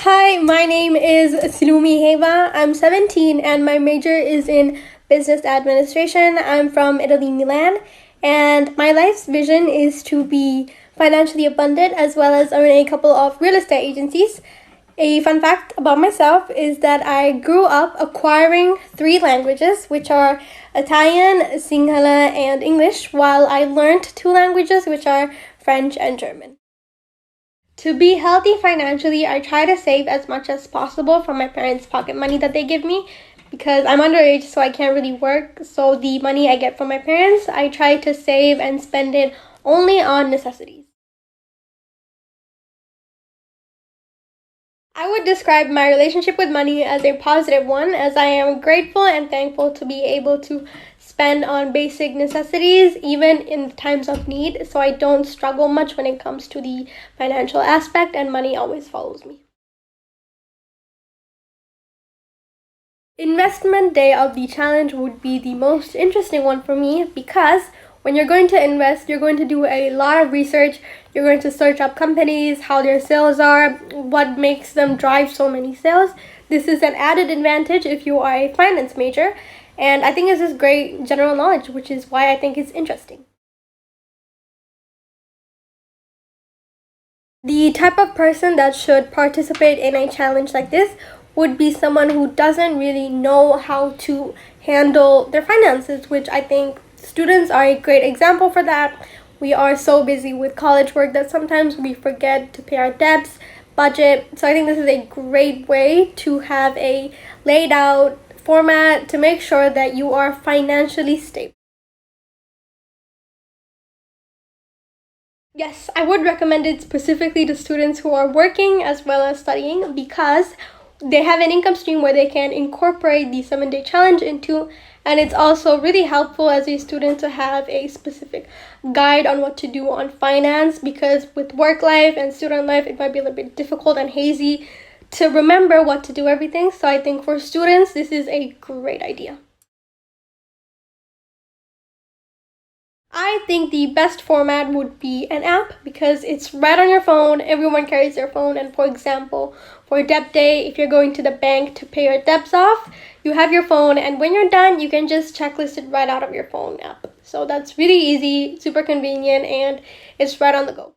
Hi, my name is Silumi Hewa. I'm 17 and my major is in business administration. I'm from Italy, Milan, and my life's vision is to be financially abundant as well as own a couple of real estate agencies. A fun fact about myself is that I grew up acquiring three languages, which are Italian, Sinhala, and English, while I learned two languages, which are French and German. To be healthy financially, I try to save as much as possible from my parents' pocket money that they give me because I'm underage, so I can't really work. So the money I get from my parents, I try to save and spend it only on necessities. I would describe my relationship with money as a positive one, as I am grateful and thankful to be able to spend on basic necessities even in times of need, so I don't struggle much when it comes to the financial aspect, and money always follows me. Investment day of the challenge would be the most interesting one for me because when you're going to invest, you're going to do a lot of research. You're going to search up companies, how their sales are, what makes them drive so many sales. This is an added advantage if you are a finance major, and I think this is great general knowledge, which is why I think it's interesting. The type of person that should participate in a challenge like this would be someone who doesn't really know how to handle their finances, which I think students are a great example for that. We are so busy with college work that sometimes we forget to pay our debts, budget. So I think this is a great way to have a laid out format to make sure that you are financially stable. Yes, I would recommend it specifically to students who are working as well as studying because they have an income stream where they can incorporate the 7-day challenge into, and it's also really helpful as a student to have a specific guide on what to do on finance, because with work life and student life it might be a little bit difficult and hazy to remember what to do everything. So I think for students this is a great idea. I think the best format would be an app because it's right on your phone. Everyone carries their phone. And for example, for debt day, if you're going to the bank to pay your debts off, you have your phone, and when you're done, you can just checklist it right out of your phone app. So that's really easy, super convenient, and it's right on the go.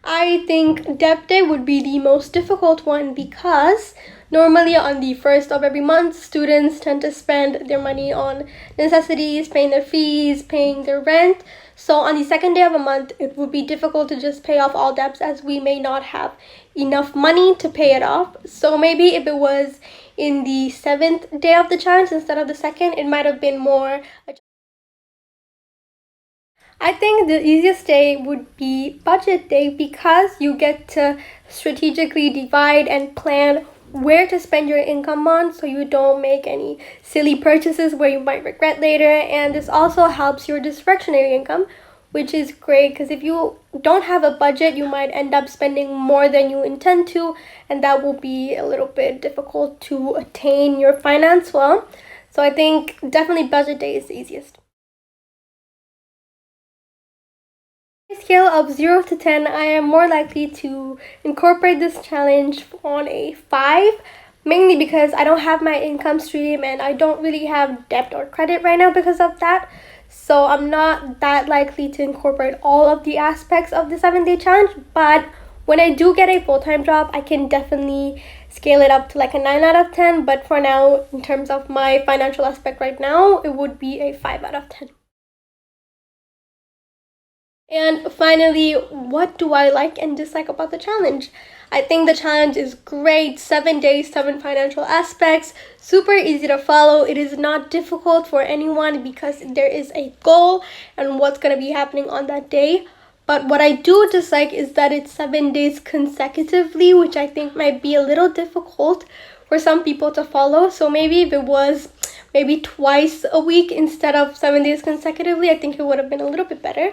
I think debt day would be the most difficult one because normally on the first of every month, students tend to spend their money on necessities, paying their fees, paying their rent. So on the second day of a month, it would be difficult to just pay off all debts as we may not have enough money to pay it off. So maybe if it was in the seventh day of the challenge instead of the second, it might have been more. I think the easiest day would be budget day because you get to strategically divide and plan where to spend your income on so you don't make any silly purchases where you might regret later. And this also helps your discretionary income, which is great because if you don't have a budget, you might end up spending more than you intend to, and that will be a little bit difficult to attain your finance well. So I think definitely budget day is the easiest. Scale of 0 to 10, I am more likely to incorporate this challenge on a 5, mainly because I don't have my income stream and I don't really have debt or credit right now because of that. So I'm not that likely to incorporate all of the aspects of the 7-day challenge, but when I do get a full-time job, I can definitely scale it up to like a 9 out of 10. But for now, in terms of my financial aspect right now, it would be a 5 out of 10. And finally, what do I like and dislike about the challenge? I think the challenge is great. 7 days, 7 financial aspects, super easy to follow. It is not difficult for anyone because there is a goal and what's going to be happening on that day. But what I do dislike is that it's 7 days consecutively, which I think might be a little difficult for some people to follow. So maybe if it was maybe twice a week instead of 7 days consecutively, I think it would have been a little bit better.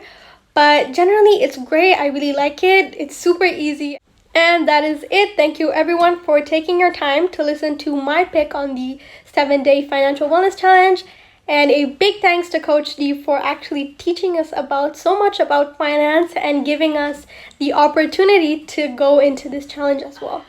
But generally, it's great. I really like it. It's super easy. And that is it. Thank you everyone for taking your time to listen to my pick on the 7-day financial wellness challenge. And a big thanks to Coach Lee for actually teaching us about so much about finance and giving us the opportunity to go into this challenge as well.